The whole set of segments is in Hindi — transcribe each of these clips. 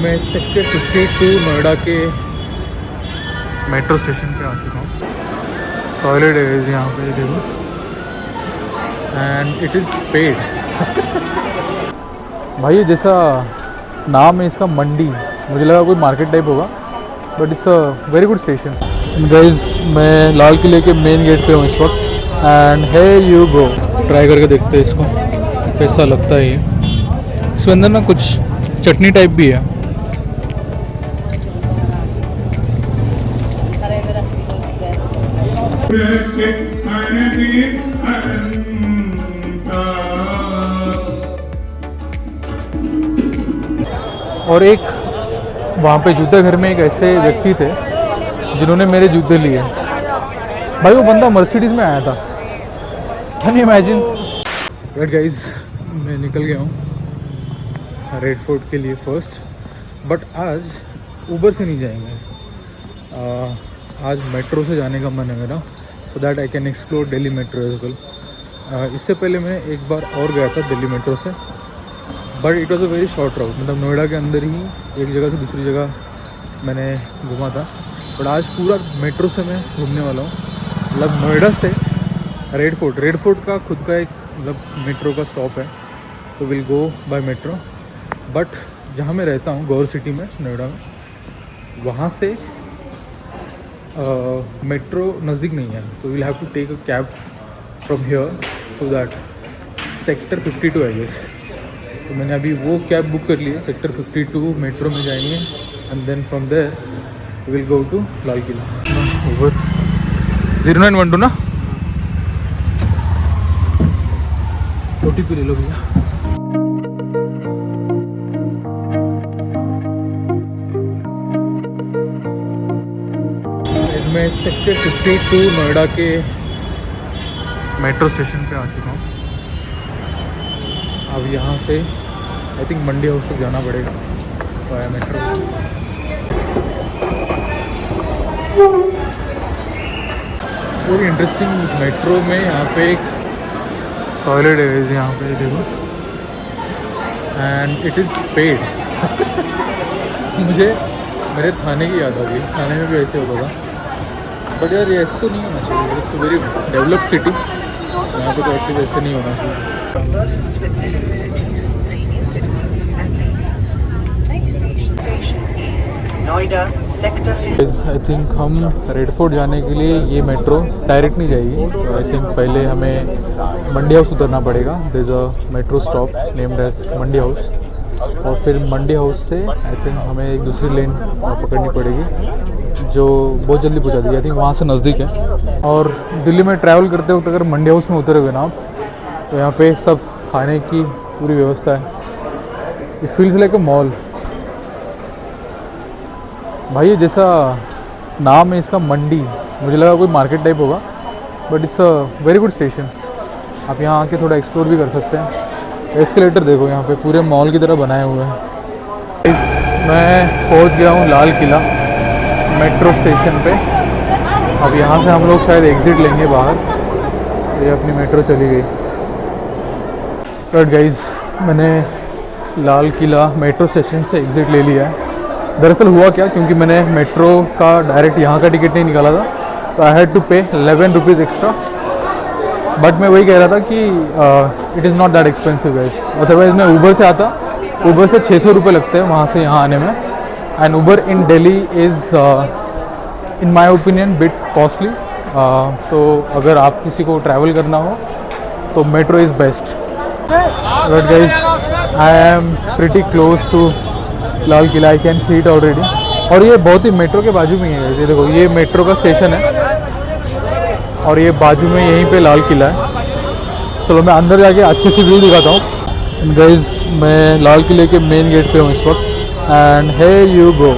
मैं सेक्टर 52 नोएडा के मेट्रो स्टेशन पे आ चुका हूँ। टॉयलेट है यहाँ पे देखो, एंड इट इज़ पेड। भाई ये जैसा नाम है इसका मंडी, मुझे लगा कोई मार्केट टाइप होगा, but it's a very good station. Guys मैं लाल किले के मेन गेट पे हूँ इस वक्त, and here you go. Try करके देखते हैं इसको कैसा लगता है। ये इसके अंदर ना कुछ चटनी टाइप भी है। और एक वहाँ पे जूते घर में एक ऐसे व्यक्ति थे जिन्होंने मेरे जूते लिए। भाई वो बंदा मर्सिडीज़ में आया था, can you imagine. Right guys, मैं निकल गया हूँ रेड फोर्ट के लिए फर्स्ट, बट आज ऊबर से नहीं जाएंगे। आज मेट्रो से जाने का मन है मेरा, so that I can explore Delhi metro as well. इससे पहले मैं एक बार और गया था दिल्ली मेट्रो से, but it was a very short route, मतलब नोएडा के अंदर ही एक जगह से दूसरी जगह मैंने घूमा था। बट आज पूरा मेट्रो से मैं घूमने वाला हूँ, मतलब नोएडा से रेड फोर्ट का खुद का एक मतलब मेट्रो का स्टॉप है, तो will go by metro. But जहाँ मैं रहता हूँ गौर सिटी में नोएडा में, वहाँ से मेट्रो नज़दीक नहीं है, तो will have to take a cab from here to that sector 52 I guess. तो मैंने अभी वो कैब बुक कर ली है, सेक्टर 52 मेट्रो में जाएंगे, and then from there will go to Lal Qila. Uber 0912 ना, OTP ले लो भैया। मैं सेक्टर 52 नोएडा के मेट्रो स्टेशन पे आ चुका हूँ। अब यहाँ से आई थिंक मंडी हाउस तक जाना पड़ेगा via metro. Very interesting metro में यहाँ पे एक टॉयलेट है यहाँ पे देखो, एंड इट इज़ पेड। मुझे मेरे थाने की याद आ गई, थाने में भी ऐसे होता था, बट यार ये ऐसे तो नहीं होना चाहिए। इट्स वेरी डेवलप्ड सिटी, यहाँ पे तो एटलीस्ट ऐसे नहीं होना चाहिए। आई थिंक हम रेड फोर्ट जाने के लिए ये मेट्रो डायरेक्ट नहीं जाएगी, तो आई थिंक पहले हमें मंडी हाउस उतरना पड़ेगा। There is a metro stop named as Mandi House, और फिर मंडी हाउस से आई थिंक हमें एक दूसरी लेन पकड़नी पड़ेगी जो बहुत जल्दी पहुंचा देगी। आई थिंक वहाँ से नज़दीक है। और दिल्ली में ट्रैवल करते वक्त अगर मंडी हाउस में उतरे हुए ना आप, तो यहाँ पे सब खाने की पूरी व्यवस्था है। It feels like a mall. भाई ये जैसा नाम है इसका मंडी, मुझे लगा कोई मार्केट टाइप होगा, but it's a very good station. आप यहाँ आके थोड़ा एक्सप्लोर भी कर सकते हैं। एस्केलेटर देखो यहाँ पे पूरे मॉल की तरह बनाए हुए हैं। मैं पहुँच गया हूँ लाल किला मेट्रो स्टेशन पे। अब यहाँ से हम लोग शायद एग्ज़िट लेंगे बाहर। ये अपनी मेट्रो चली गई। राइट गाइज, मैंने लाल किला मेट्रो स्टेशन से एग्ज़िट ले लिया है। दरअसल हुआ क्या, क्योंकि मैंने मेट्रो का डायरेक्ट यहाँ का टिकट नहीं निकाला था, तो आई हैड टू पे 11 रुपीज़ एक्स्ट्रा। बट मैं वही कह रहा था कि it is not that expensive guys. Otherwise मैं ऊबर से आता, ऊबर से 600 रुपये लगते हैं वहाँ से यहाँ आने में, and Uber in Delhi is in my opinion bit costly. तो अगर आप किसी को ट्रैवल करना हो तो metro is best. But guys, I am pretty close to Lal Qila, I can see it already. और ये बहुत ही मेट्रो के बाजू में ही है। ये देखो, ये मेट्रो का स्टेशन है और ये बाजू में यहीं पे लाल किला है। चलो मैं अंदर जाके अच्छे से व्यू दिखाता हूँ। गाइज मैं लाल किले के मेन गेट पे हूँ इस वक्त, एंड here you go।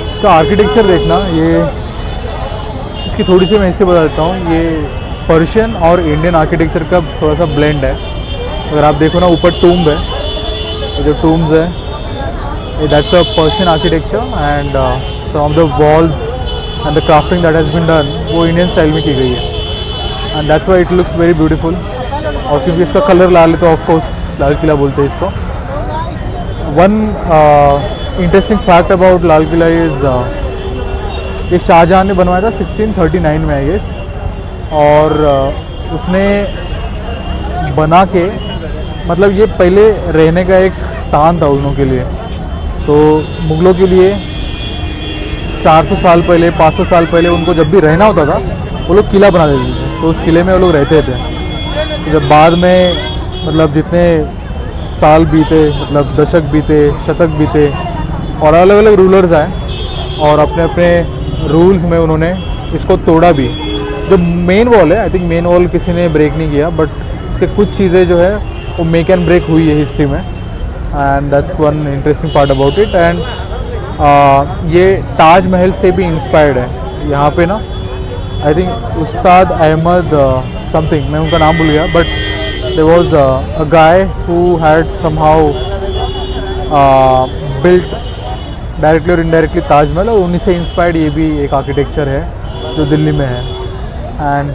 इसका आर्किटेक्चर देखना, ये इसकी थोड़ी सी मैं हिस्ट्री बता देता हूँ। ये पर्शियन और इंडियन आर्किटेक्चर का थोड़ा सा ब्लेंड है। अगर आप देखो ना, ऊपर टूम्ब है, जो टूम्स है that's a Persian architecture, and some of the walls and the crafting that has been done वो इंडियन स्टाइल में की गई है। And that's why it looks very beautiful. और क्योंकि इसका कलर लाल है तो ऑफकोर्स लाल किला बोलते हैं इसको। One interesting fact about Lal Qila is ये शाहजहाँ ने बनवाया था 1639 में आई गेस। और उसने बना के मतलब ये पहले रहने का एक स्थान था उन लोगों के लिए। तो मुग़लों के लिए 400 साल पहले 500 साल पहले उनको जब भी रहना होता था वो लोग किला बना देते थे, तो उस किले में वो लोग रहते थे। तो जब बाद में मतलब जितने साल बीते, मतलब दशक बीते, शतक बीते और अलग अलग रूलर्स आए और अपने अपने रूल्स में उन्होंने इसको तोड़ा भी। जो मेन वॉल है, आई थिंक मेन वॉल किसी ने ब्रेक नहीं किया, बट इसके कुछ चीज़ें जो है वो मेक एंड ब्रेक हुई है हिस्ट्री में। And that's one interesting part about it. And ये ताजमहल से भी इंस्पायर्ड है। यहाँ पे ना I think Ustad Ahmad something, मैं उनका नाम भूल गया, but there was a guy who had somehow built directly और इनडायरेक्टली ताजमहल, और उन्हीं से इंस्पायर्ड ये भी एक आर्किटेक्चर है जो दिल्ली में है। एंड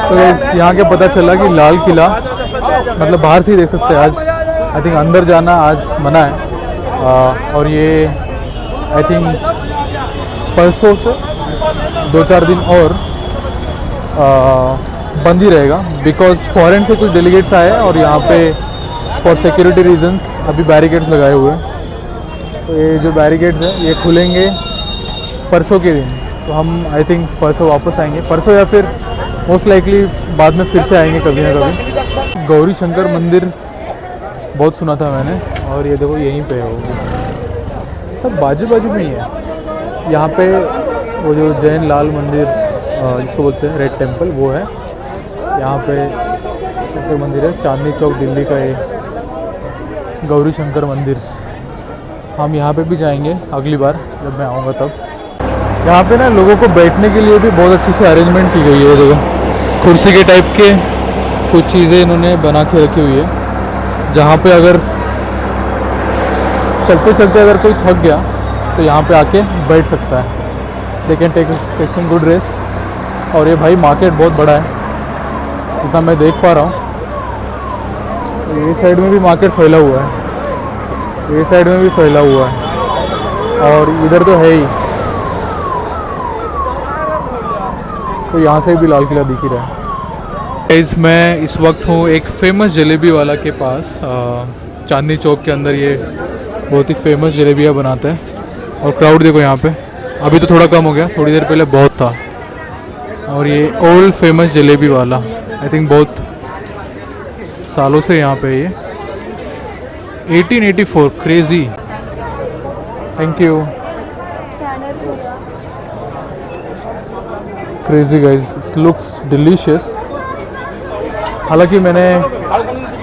तो यहाँ के पता चला कि लाल किला मतलब बाहर से ही देख सकते हैं। आज आई थिंक अंदर जाना आज मना है। और ये आई थिंक परसों से 2-4 दिन और बंद ही रहेगा, बिकॉज फॉरेन से कुछ डेलीगेट्स आए हैं और यहाँ पे फॉर सिक्योरिटी रीजंस अभी बैरिकेड्स लगाए हुए हैं। तो ये जो बैरिकेड्स हैं ये खुलेंगे परसों के दिन। तो हम आई थिंक परसों वापस आएंगे, परसों या फिर मोस्ट लाइकली बाद में फिर से आएंगे कभी ना कभी। गौरी शंकर मंदिर बहुत सुना था मैंने, और ये देखो यहीं पे है वो, सब बाजू बाजू में ही है। यहाँ पे वो जो जैन लाल मंदिर जिसको बोलते हैं रेड टेम्पल वो है। यहाँ पे शंकर मंदिर है, चांदनी चौक दिल्ली का ये गौरी शंकर मंदिर। हम यहाँ पे भी जाएंगे अगली बार जब मैं आऊँगा तब। यहाँ पे ना लोगों को बैठने के लिए भी बहुत अच्छी से अरेंजमेंट की गई है। देखो कुर्सी के टाइप के कुछ चीज़ें इन्होंने बना के रखी हुई है, जहाँ पे अगर चलते चलते अगर कोई थक गया तो यहाँ पे आके बैठ सकता है। They can take some good rest. और ये भाई मार्केट बहुत बड़ा है जितना मैं देख पा रहा हूँ। ये साइड में भी मार्केट फैला हुआ है, ये साइड में भी फैला हुआ है, और इधर तो है ही। तो यहाँ से भी लाल किला दिख ही रहा है। गाइस मैं इस वक्त हूँ एक फेमस जलेबी वाला के पास, चांदनी चौक के अंदर। ये बहुत ही फेमस जलेबियाँ बनाता है। और क्राउड देखो यहाँ पे, अभी तो थोड़ा कम हो गया, थोड़ी देर पहले बहुत था। और ये ओल्ड फेमस जलेबी वाला आई थिंक बहुत सालों से यहाँ पे ये 1884 crazy. Thank you. Crazy guys, looks delicious. हालांकि मैंने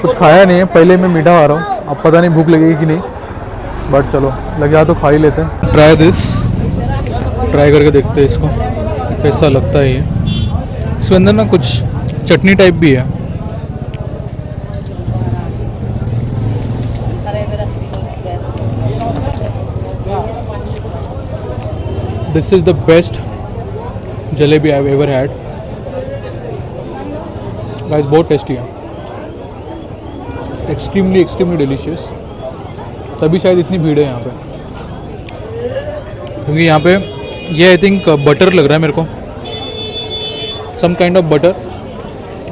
कुछ खाया नहीं है, पहले मैं मीठा खा रहा हूँ, अब पता नहीं भूख लगेगी कि नहीं, बट चलो लगे तो खा ही लेते हैं। ट्राई दिस, ट्राई करके देखते हैं इसको कैसा लगता है। ये इसके अंदर ना कुछ चटनी टाइप भी है। This is the best jalebi I have ever had guys, बहुत टेस्टी है, एक्सट्रीमली डिलीशियस। तभी शायद इतनी भीड़ है यहाँ पे, क्योंकि यहाँ पे ये आई थिंक बटर लग रहा है मेरे को, सम काइंड ऑफ बटर,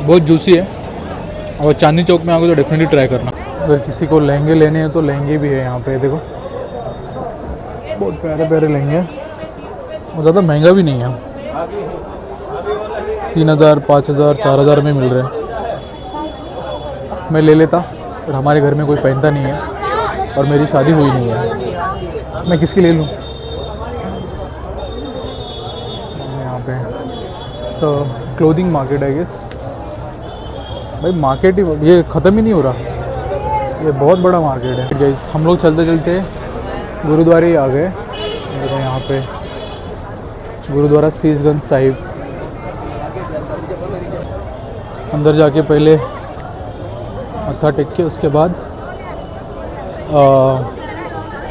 बहुत जूसी है। और चांदनी चौक में आओगे तो डेफिनेटली ट्राई करना। अगर किसी को लहंगे लेने हैं तो लहंगे भी है यहाँ पे, देखो बहुत प्यारे प्यारे लहंगे हैं, और ज़्यादा महंगा भी नहीं है, 3000, 5000, 4000 में मिल रहे हैं। मैं ले लेता, पर हमारे घर में कोई पहनता नहीं है और मेरी शादी हुई नहीं है, मैं किसके ले लूँ। यहाँ पे सो क्लोथिंग मार्केट आई गेस। भाई मार्केट ही ये ख़त्म ही नहीं हो रहा, ये बहुत बड़ा मार्केट है गाइस। हम लोग चलते चलते गुरुद्वारे आ गए। देखो यहाँ पे गुरुद्वारा शीशगंज साहिब। अंदर जाके पहले मत्था टेक के उसके बाद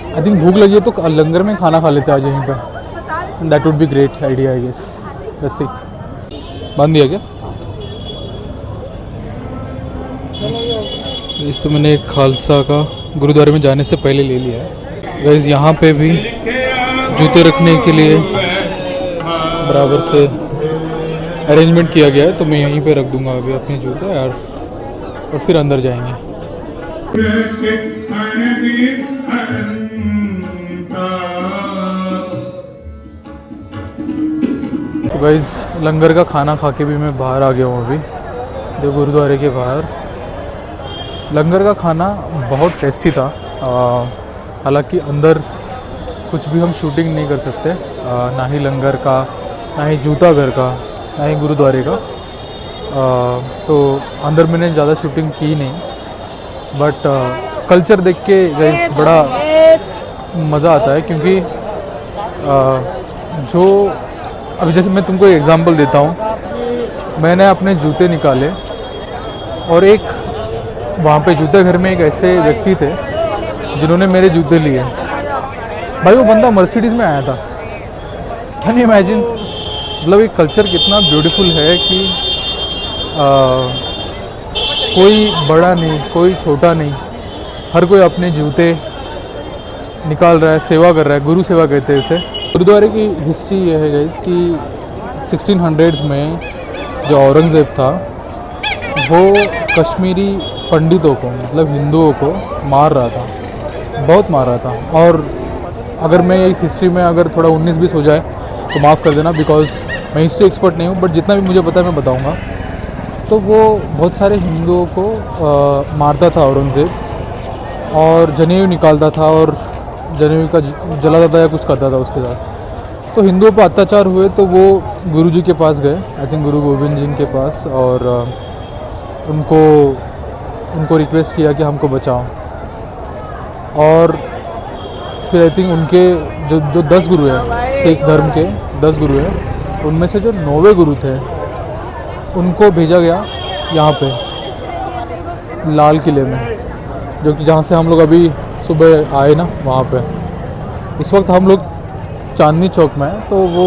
आई थिंक भूख लगी है तो लंगर में खाना खा लेते आज यहीं पे। That would be great idea I guess. Let's see. बंद दिया क्या? इस तो मैंने खालसा का गुरुद्वारे में जाने से पहले ले लिया है। गाइस यहाँ पे भी जूते रखने के लिए बराबर से अरेंजमेंट किया गया है, तो मैं यहीं पे रख दूंगा अभी अपने जूते यार, और फिर अंदर जाएंगे। तो गाइस लंगर का खाना खा के भी मैं बाहर आ गया हूँ अभी, जो गुरुद्वारे के बाहर। लंगर का खाना बहुत टेस्टी था। हालांकि अंदर कुछ भी हम शूटिंग नहीं कर सकते, ना ही लंगर का, ना ही जूता घर का, ना ही गुरुद्वारे का। तो अंदर मैंने ज़्यादा शूटिंग की नहीं, बट कल्चर देख के गाइस बड़ा मज़ा आता है। क्योंकि जो अभी जैसे मैं तुमको एक एग्जांपल देता हूँ, मैंने अपने जूते निकाले और एक वहाँ पे जूते घर में एक ऐसे व्यक्ति थे जिन्होंने मेरे जूते लिए। भाई वो बंदा मर्सिडीज़ में आया था। Can you imagine? मतलब एक कल्चर कितना ब्यूटीफुल है कि कोई बड़ा नहीं, कोई छोटा नहीं, हर कोई अपने जूते निकाल रहा है, सेवा कर रहा है। गुरु सेवा कहते हैं इसे। गुरुद्वारे की हिस्ट्री ये है गाइस कि 1600s में जो औरंगज़ेब था वो कश्मीरी पंडितों को, मतलब हिंदुओं को मार रहा था, बहुत मार रहा था। और अगर मैं इस हिस्ट्री में अगर थोड़ा 19-20 हो जाए तो माफ़ कर देना, बिकॉज़ मैं हिस्ट्री एक्सपर्ट नहीं हूँ, बट जितना भी मुझे पता है मैं बताऊँगा। तो वो बहुत सारे हिंदुओं को मारता था औरंगज़ेब, और जनेऊ निकालता था और जनेऊ का जलाता था या कुछ करता था उसके साथ। तो हिंदुओं पर अत्याचार हुए तो वो गुरु जी के पास गए, आई थिंक गुरु गोविंद जी के पास, और उनको रिक्वेस्ट किया कि हमको बचाओ। और फिर आई थिंक उनके जो 10 गुरु हैं, सिख धर्म के 10 गुरु हैं, उनमें से जो 9वें गुरु थे उनको भेजा गया यहाँ पे लाल किले में, जो कि जहाँ से हम लोग अभी सुबह आए ना, वहाँ पे। इस वक्त हम लोग चांदनी चौक में हैं। तो वो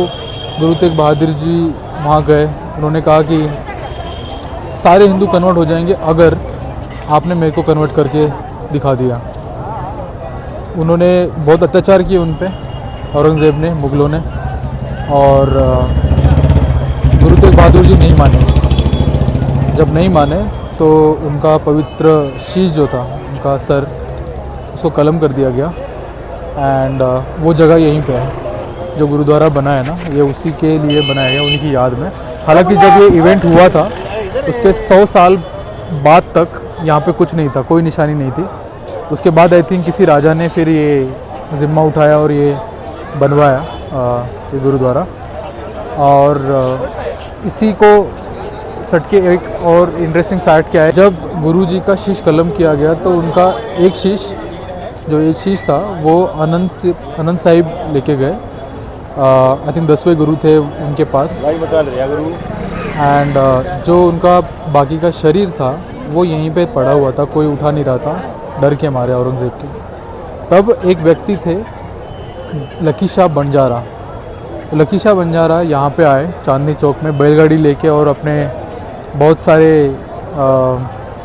गुरु तेग बहादुर जी वहाँ गए। उन्होंने कहा कि सारे हिंदू कन्वर्ट हो जाएंगे अगर आपने मेरे को कन्वर्ट करके दिखा दिया। उन्होंने बहुत अत्याचार किए उन पे, औरंगज़ेब ने, मुग़लों ने, और गुरु तेग बहादुर जी नहीं माने। जब नहीं माने तो उनका पवित्र शीश जो था, उनका सर, उसको कलम कर दिया गया। एंड वो जगह यहीं पे है जो गुरुद्वारा बना है ना, ये उसी के लिए बनाया गया, उन्हीं की याद में। हालांकि जब ये इवेंट हुआ था उसके 100 साल बाद तक यहाँ पे कुछ नहीं था, कोई निशानी नहीं थी। उसके बाद आई थिंक किसी राजा ने फिर ये ज़िम्मा उठाया और ये बनवाया ये गुरुद्वारा। और इसी को सट के एक और इंटरेस्टिंग फैक्ट क्या है, जब गुरु जी का शीश कलम किया गया तो उनका एक शीश था वो आनंद साहिब लेके गए। आई थिंक 10वें गुरु थे उनके पास। एंड जो उनका बाकी का शरीर था वो यहीं पे पड़ा हुआ था, कोई उठा नहीं रहा था डर के मारे औरंगज़ेब के। तब एक व्यक्ति थे लकी शाह बंजारा। लकी शाह बंजारा यहाँ पे आए चांदनी चौक में बैलगाड़ी लेके, और अपने बहुत सारे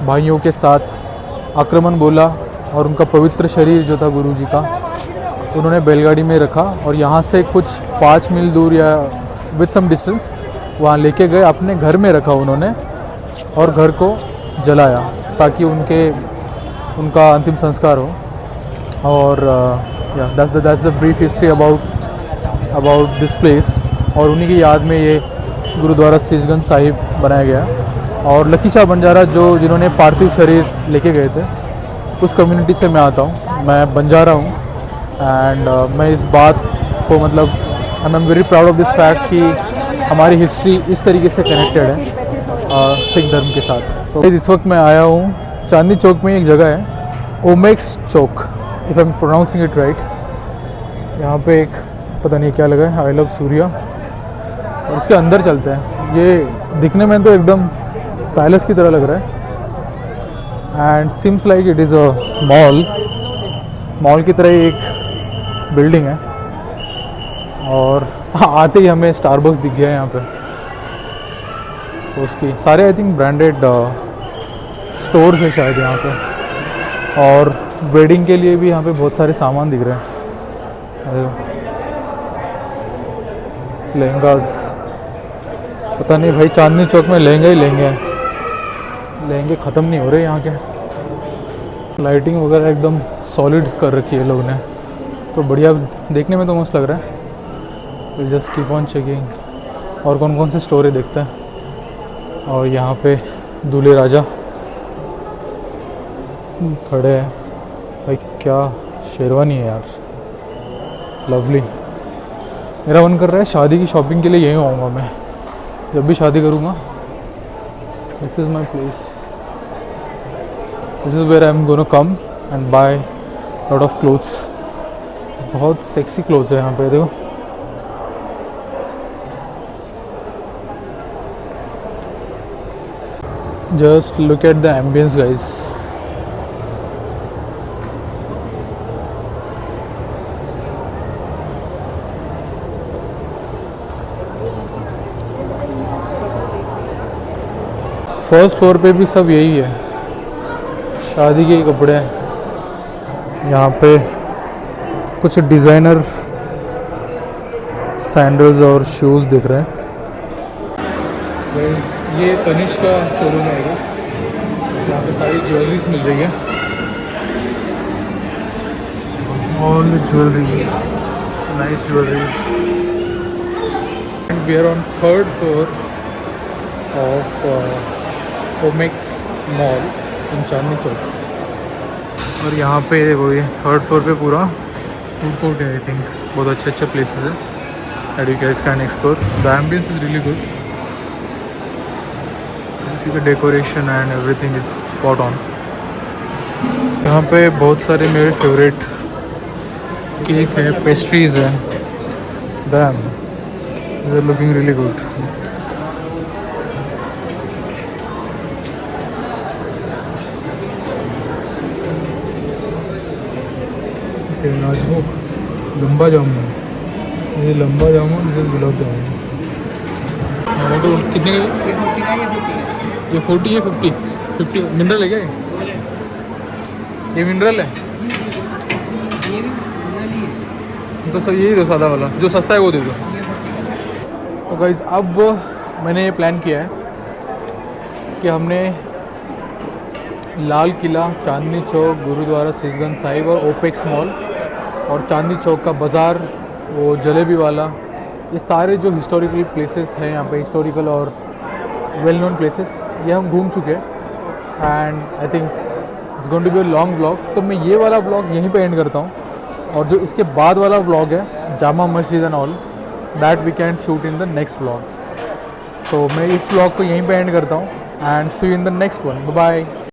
भाइयों के साथ आक्रमण बोला, और उनका पवित्र शरीर जो था गुरु जी का उन्होंने बैलगाड़ी में रखा, और यहाँ से कुछ 5 मील दूर या विद सम डिस्टेंस वहाँ लेके गए, अपने घर में रखा उन्होंने, और घर को जलाया ताकि उनका अंतिम संस्कार हो। और that's the brief history about this place. और उन्हीं की याद में ये गुरुद्वारा शीशगंज साहिब बनाया गया। और लकी शाह बंजारा जिन्होंने पार्थिव शरीर लेके गए थे, उस कम्युनिटी से मैं आता हूँ, मैं बंजारा हूँ। एंड मैं इस बात को, मतलब I am very proud of this fact कि हमारी हिस्ट्री इस तरीके से कनेक्टेड है सिख धर्म के साथ। तो इस वक्त मैं आया हूँ चांदनी चौक में, एक जगह है Omaxe Chowk, if I am pronouncing it right. यहाँ पे एक पता नहीं क्या लगा है, आई लव सूर्या। और इसके अंदर चलते हैं। ये दिखने में तो एकदम पैलेस की तरह लग रहा है, and seems like it is a mall की तरह एक बिल्डिंग है। और आते ही हमें स्टारबक्स दिख गया है यहाँ पे। तो उसकी सारे आई थिंक ब्रांडेड स्टोर्स है शायद यहाँ पे, और वेडिंग के लिए भी यहाँ पे बहुत सारे सामान दिख रहे हैं। लहंगास, पता नहीं भाई, चांदनी चौक में लहंगा ही लहंगे हैं, लहंगे ख़त्म नहीं हो रहे यहाँ के। लाइटिंग वगैरह एकदम सॉलिड कर रखी है लोग ने, तो बढ़िया, देखने में तो मस्त लग रहा है। तो जस्ट कीप ऑन चेकिंग और कौन कौन से स्टोर है देखते हैं। और यहाँ पे दूल्हे राजा खड़े हैं भाई, क्या शेरवानी है यार, लवली। मेरा मन कर रहा है शादी की शॉपिंग के लिए यहीं आऊँगा मैं, जब भी शादी करूँगा। This is my place, this is where I am gonna come and buy lot of clothes. बहुत सेक्सी क्लोथ्स है यहाँ पे, देखो। Just look at the ambience guys. First floor पे भी सब यही है, शादी के कपड़े हैं। यहाँ पे कुछ डिज़ाइनर सैंडल्स और शूज़ दिख रहे हैं। ये तनिष्क का शोरूम है बस, यहाँ पे सारी ज्वेलरीज मिल रही है, all jewelleries, nice jewelleries. And we are on third floor of Omaxe mall in Chandni Chowk. और यहाँ पे वो ये थर्ड फ्लोर पे पूरा फूड कोर्ट है। आई थिंक बहुत अच्छे अच्छे प्लेसेस है that you guys can explore. The ambience is really good, see the decoration and everything is spot on. यहाँ पे बहुत सारे मेरे फेवरेट केक है, पेस्ट्रीज है। Damn, this are looking really good. Rajbhog, लंबा जामुन, ये लंबा जामुन, दिस इज गुलाब जामुन। कितने का ये 40 है 50 मिनरल है क्या ये मिनरल है? तो सर यही दो, सादा वाला जो सस्ता है वो दे दो। तो गाइस अब मैंने ये प्लान किया है कि हमने लाल किला, चांदनी चौक, गुरुद्वारा सिसगंज साहिब और ओपेक्स मॉल और चांदनी चौक का बाज़ार, वो जलेबी वाला, ये सारे जो हिस्टोरिकल प्लेसेस हैं यहाँ पे, हिस्टोरिकल और वेल नोन प्लेसेस, ये हम घूम चुके हैं। And I think it's going to be a long vlog, तो मैं ये वाला व्लॉग यहीं पे एंड करता हूँ। और जो इसके बाद वाला व्लॉग है Jama Masjid and all, that we can shoot in the next vlog. So मैं इस व्लॉग को यहीं पे एंड करता हूँ and see you in the next one. Bye bye.